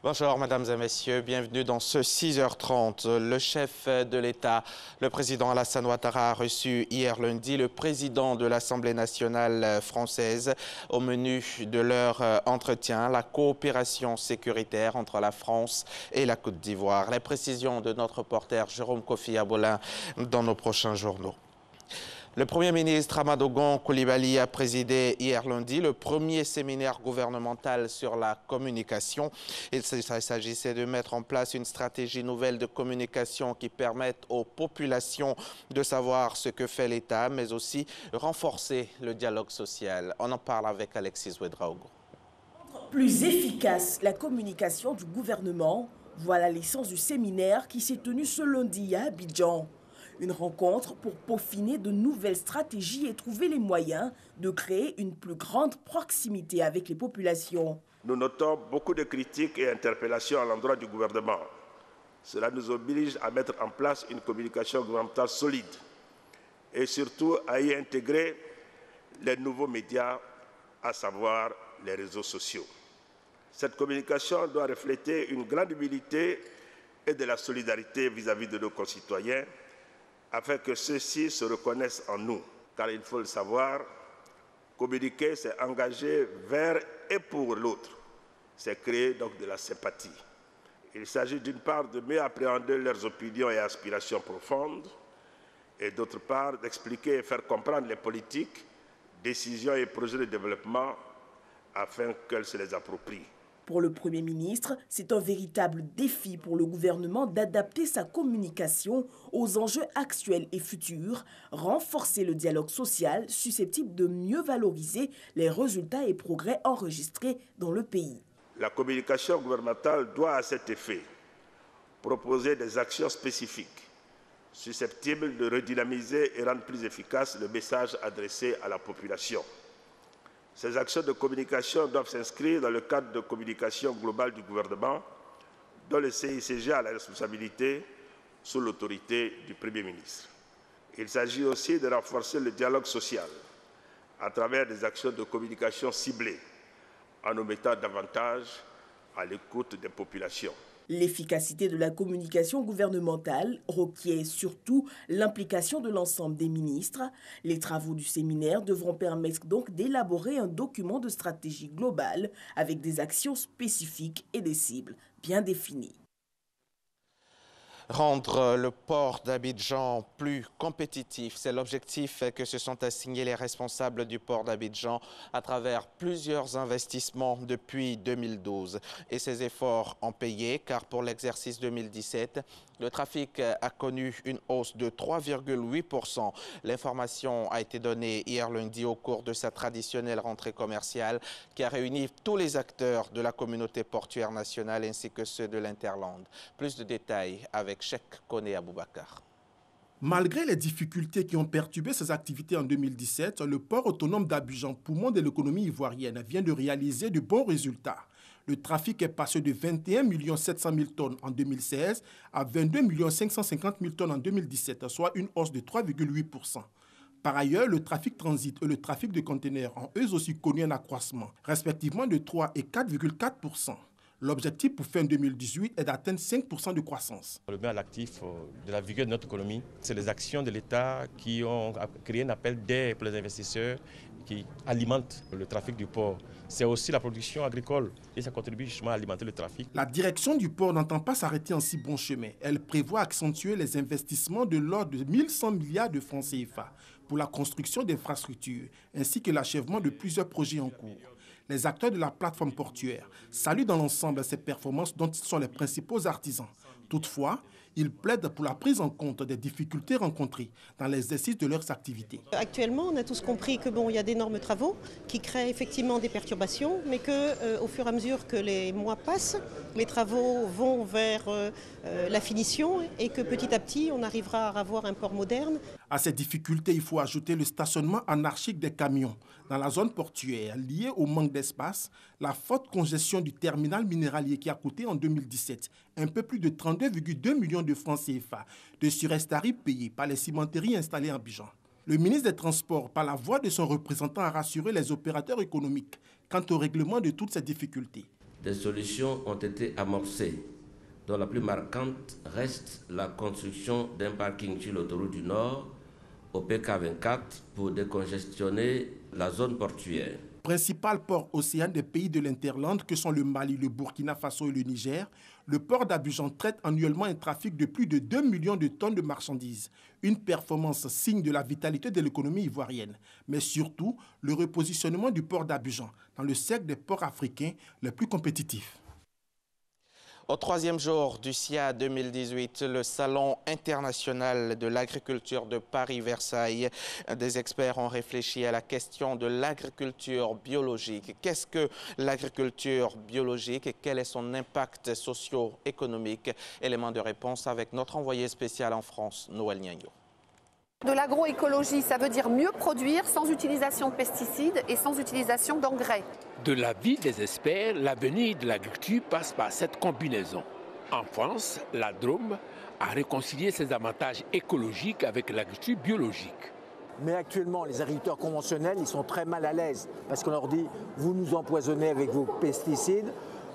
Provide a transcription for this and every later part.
Bonjour, mesdames et messieurs. Bienvenue dans ce 6h30. Le chef de l'État, le président Alassane Ouattara, a reçu hier lundi le président de l'Assemblée nationale française. Au menu de leur entretien, la coopération sécuritaire entre la France et la Côte d'Ivoire. Les précisions de notre reporter Jérôme Kofi Abolin dans nos prochains journaux. Le Premier ministre Amadou Gon Coulibaly a présidé hier lundi le premier séminaire gouvernemental sur la communication. Il s'agissait de mettre en place une stratégie nouvelle de communication qui permette aux populations de savoir ce que fait l'État, mais aussi renforcer le dialogue social. On en parle avec Alexis Ouedraogo. Plus efficace, la communication du gouvernement. Voilà l'essence du séminaire qui s'est tenu ce lundi à Abidjan. Une rencontre pour peaufiner de nouvelles stratégies et trouver les moyens de créer une plus grande proximité avec les populations. Nous notons beaucoup de critiques et interpellations à l'endroit du gouvernement. Cela nous oblige à mettre en place une communication gouvernementale solide et surtout à y intégrer les nouveaux médias, à savoir les réseaux sociaux. Cette communication doit refléter une grande humilité et de la solidarité vis-à-vis de nos concitoyens, afin que ceux-ci se reconnaissent en nous. Car il faut le savoir, communiquer, c'est engager vers et pour l'autre. C'est créer donc de la sympathie. Il s'agit d'une part de mieux appréhender leurs opinions et aspirations profondes, et d'autre part d'expliquer et faire comprendre les politiques, décisions et projets de développement afin qu'elles se les approprient. Pour le Premier ministre, c'est un véritable défi pour le gouvernement d'adapter sa communication aux enjeux actuels et futurs, renforcer le dialogue social susceptible de mieux valoriser les résultats et progrès enregistrés dans le pays. La communication gouvernementale doit à cet effet proposer des actions spécifiques susceptibles de redynamiser et rendre plus efficace le message adressé à la population. Ces actions de communication doivent s'inscrire dans le cadre de communication globale du gouvernement, dont le CICG a la responsabilité sous l'autorité du Premier ministre. Il s'agit aussi de renforcer le dialogue social à travers des actions de communication ciblées, en nous mettant davantage à l'écoute des populations. L'efficacité de la communication gouvernementale requiert surtout l'implication de l'ensemble des ministres. Les travaux du séminaire devront permettre donc d'élaborer un document de stratégie globale avec des actions spécifiques et des cibles bien définies. Rendre le port d'Abidjan plus compétitif, c'est l'objectif que se sont assignés les responsables du port d'Abidjan à travers plusieurs investissements depuis 2012. Et ces efforts ont payé car pour l'exercice 2017, le trafic a connu une hausse de 3,8%. L'information a été donnée hier lundi au cours de sa traditionnelle rentrée commerciale qui a réuni tous les acteurs de la communauté portuaire nationale ainsi que ceux de l'Interland. Plus de détails avec Cheikh Koné Aboubakar. Malgré les difficultés qui ont perturbé ses activités en 2017, le port autonome d'Abidjan, poumon de l'économie ivoirienne, vient de réaliser de bons résultats. Le trafic est passé de 21 700 000 tonnes en 2016 à 22 550 000 tonnes en 2017, soit une hausse de 3,8%. Par ailleurs, le trafic transit et le trafic de conteneurs ont eux aussi connu un accroissement, respectivement de 3 et 4,4%. L'objectif pour fin 2018 est d'atteindre 5% de croissance. Le bien à l'actif de la vigueur de notre économie, c'est les actions de l'État qui ont créé un appel d'air pour les investisseurs qui alimentent le trafic du port. C'est aussi la production agricole et ça contribue justement à alimenter le trafic. La direction du port n'entend pas s'arrêter en si bon chemin. Elle prévoit accentuer les investissements de l'ordre de 1100 milliards de francs CFA pour la construction d'infrastructures ainsi que l'achèvement de plusieurs projets en cours. Les acteurs de la plateforme portuaire saluent dans l'ensemble ces performances dont ils sont les principaux artisans. Toutefois, ils plaident pour la prise en compte des difficultés rencontrées dans l'exercice de leurs activités. Actuellement, on a tous compris que bon, il y a d'énormes travaux qui créent effectivement des perturbations, mais que au fur et à mesure que les mois passent, les travaux vont vers la finition et que petit à petit, on arrivera à avoir un port moderne. À ces difficultés, il faut ajouter le stationnement anarchique des camions dans la zone portuaire lié au manque d'espace, la forte congestion du terminal minéralier qui a coûté en 2017 un peu plus de 32,2 millions de francs CFA de surestaries payées par les cimenteries installées en Abidjan. Le ministre des Transports, par la voix de son représentant, a rassuré les opérateurs économiques quant au règlement de toutes ces difficultés. Des solutions ont été amorcées, dont la plus marquante reste la construction d'un parking sur l'autoroute du Nord au PK24 pour décongestionner la zone portuaire. Principal port océan des pays de l'Interland que sont le Mali, le Burkina Faso et le Niger, le port d'Abidjan traite annuellement un trafic de plus de 2 millions de tonnes de marchandises. Une performance signe de la vitalité de l'économie ivoirienne, mais surtout le repositionnement du port d'Abidjan dans le cercle des ports africains les plus compétitifs. Au troisième jour du SIA 2018, le Salon international de l'agriculture de Paris-Versailles, des experts ont réfléchi à la question de l'agriculture biologique. Qu'est-ce que l'agriculture biologique et quel est son impact socio-économique? Élément de réponse avec notre envoyé spécial en France, Noël Niagno. De l'agroécologie, ça veut dire mieux produire sans utilisation de pesticides et sans utilisation d'engrais. De l'avis des experts, l'avenir de l'agriculture passe par cette combinaison. En France, la Drôme a réconcilié ses avantages écologiques avec l'agriculture biologique. Mais actuellement, les agriculteurs conventionnels, ils sont très mal à l'aise parce qu'on leur dit « vous nous empoisonnez avec vos pesticides ».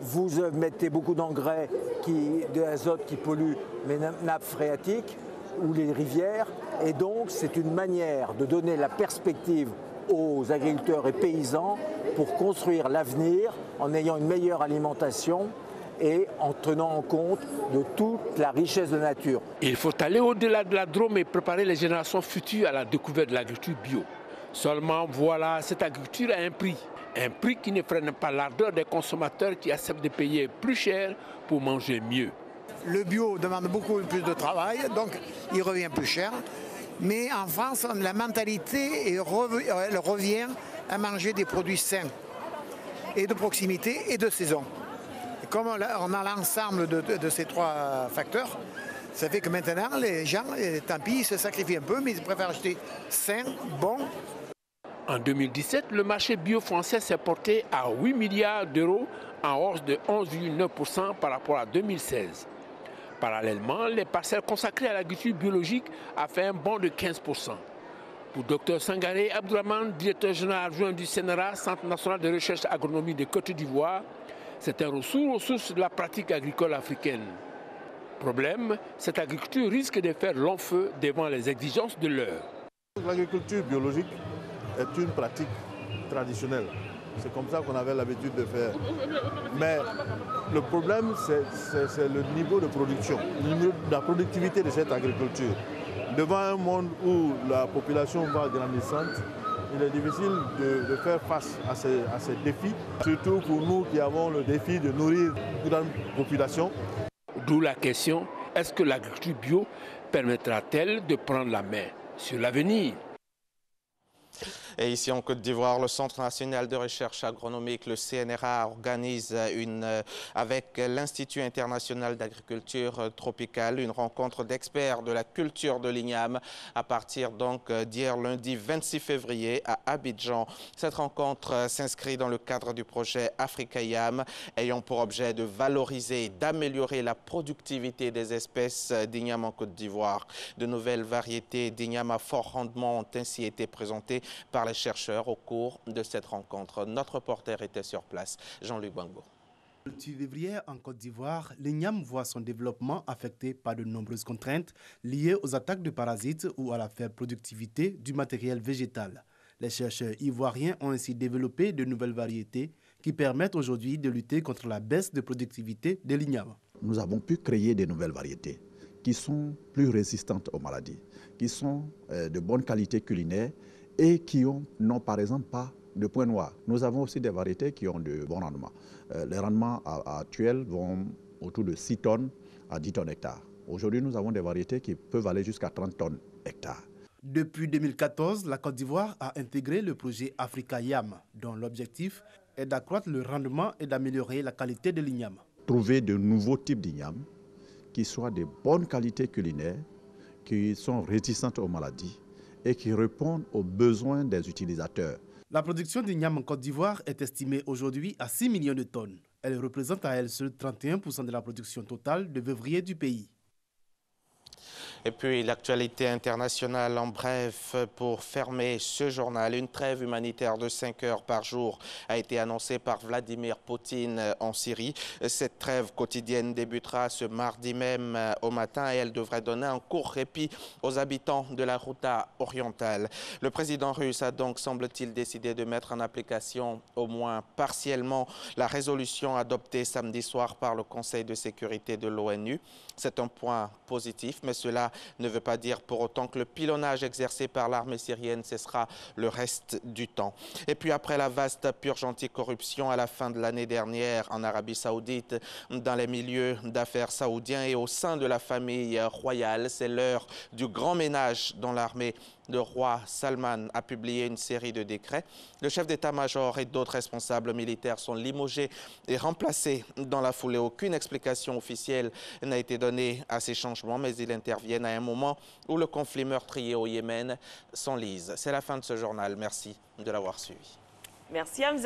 Vous mettez beaucoup d'engrais, de l'azote qui pollue les nappes phréatiques ou les rivières. Et donc, c'est une manière de donner la perspective aux agriculteurs et paysans pour construire l'avenir en ayant une meilleure alimentation et en tenant en compte de toute la richesse de la nature. Il faut aller au-delà de la Drôme et préparer les générations futures à la découverte de l'agriculture bio. Seulement, voilà, cette agriculture a un prix qui ne freine pas l'ardeur des consommateurs qui acceptent de payer plus cher pour manger mieux. Le bio demande beaucoup plus de travail, donc il revient plus cher. Mais en France, la mentalité elle revient à manger des produits sains et de proximité et de saison. Et comme on a l'ensemble de ces trois facteurs, ça fait que maintenant, les gens, tant pis, ils se sacrifient un peu, mais ils préfèrent acheter sain, bon. En 2017, le marché bio français s'est porté à 8 milliards d'euros, en hausse de 11,9% par rapport à 2016. Parallèlement, les parcelles consacrées à l'agriculture biologique a fait un bond de 15%. Pour Dr Sangaré Abdourahmane, directeur général adjoint du CNRA, Centre national de recherche agronomique de Côte d'Ivoire, c'est un retour aux sources de la pratique agricole africaine. Problème, cette agriculture risque de faire long feu devant les exigences de l'heure. L'agriculture biologique est une pratique traditionnelle. C'est comme ça qu'on avait l'habitude de faire. Mais le problème, c'est le niveau de production, le niveau de la productivité de cette agriculture. Devant un monde où la population va grandissante, il est difficile de faire face à ces défis, surtout pour nous qui avons le défi de nourrir une grande population. D'où la question, est-ce que l'agriculture bio permettra-t-elle de prendre la main sur l'avenir ? Et ici en Côte d'Ivoire, le Centre national de recherche agronomique, le CNRA, organise avec l'Institut international d'agriculture tropicale une rencontre d'experts de la culture de l'igname à partir donc d'hier lundi 26 février à Abidjan. Cette rencontre s'inscrit dans le cadre du projet Africa Yam ayant pour objet de valoriser et d'améliorer la productivité des espèces d'igname en Côte d'Ivoire. De nouvelles variétés d'igname à fort rendement ont ainsi été présentées par les chercheurs au cours de cette rencontre. Notre reporter était sur place, Jean-Luc Bango. Multivivrière en Côte d'Ivoire, l'igname voit son développement affecté par de nombreuses contraintes liées aux attaques de parasites ou à la faible productivité du matériel végétal. Les chercheurs ivoiriens ont ainsi développé de nouvelles variétés qui permettent aujourd'hui de lutter contre la baisse de productivité de l'igname. Nous avons pu créer de nouvelles variétés qui sont plus résistantes aux maladies, qui sont de bonne qualité culinaire et qui n'ont par exemple pas de points noirs. Nous avons aussi des variétés qui ont de bons rendements. Les rendements actuels vont autour de 6 tonnes à 10 tonnes hectares. Aujourd'hui, nous avons des variétés qui peuvent aller jusqu'à 30 tonnes hectares. Depuis 2014, la Côte d'Ivoire a intégré le projet Africa Yam, dont l'objectif est d'accroître le rendement et d'améliorer la qualité de l'igname. Trouver de nouveaux types d'igname qui soient de bonne qualité culinaire, qui sont résistantes aux maladies et qui répondent aux besoins des utilisateurs. La production d'igname en Côte d'Ivoire est estimée aujourd'hui à 6 millions de tonnes. Elle représente à elle seule 31% de la production totale de vevriers du pays. Et puis l'actualité internationale en bref pour fermer ce journal. Une trêve humanitaire de 5 heures par jour a été annoncée par Vladimir Poutine en Syrie. Cette trêve quotidienne débutera ce mardi même au matin et elle devrait donner un court répit aux habitants de la Ghouta orientale. Le président russe a donc, semble-t-il, décidé de mettre en application au moins partiellement la résolution adoptée samedi soir par le Conseil de sécurité de l'ONU. C'est un point positif, mais cela ne veut pas dire pour autant que le pilonnage exercé par l'armée syrienne cessera le reste du temps. Et puis après la vaste purge anticorruption à la fin de l'année dernière en Arabie Saoudite, dans les milieux d'affaires saoudiens et au sein de la famille royale, c'est l'heure du grand ménage dans l'armée. Le roi Salman a publié une série de décrets. Le chef d'état-major et d'autres responsables militaires sont limogés et remplacés dans la foulée. Aucune explication officielle n'a été donnée à ces changements, mais ils interviennent à un moment où le conflit meurtrier au Yémen s'enlise. C'est la fin de ce journal. Merci de l'avoir suivi. Merci Hamza.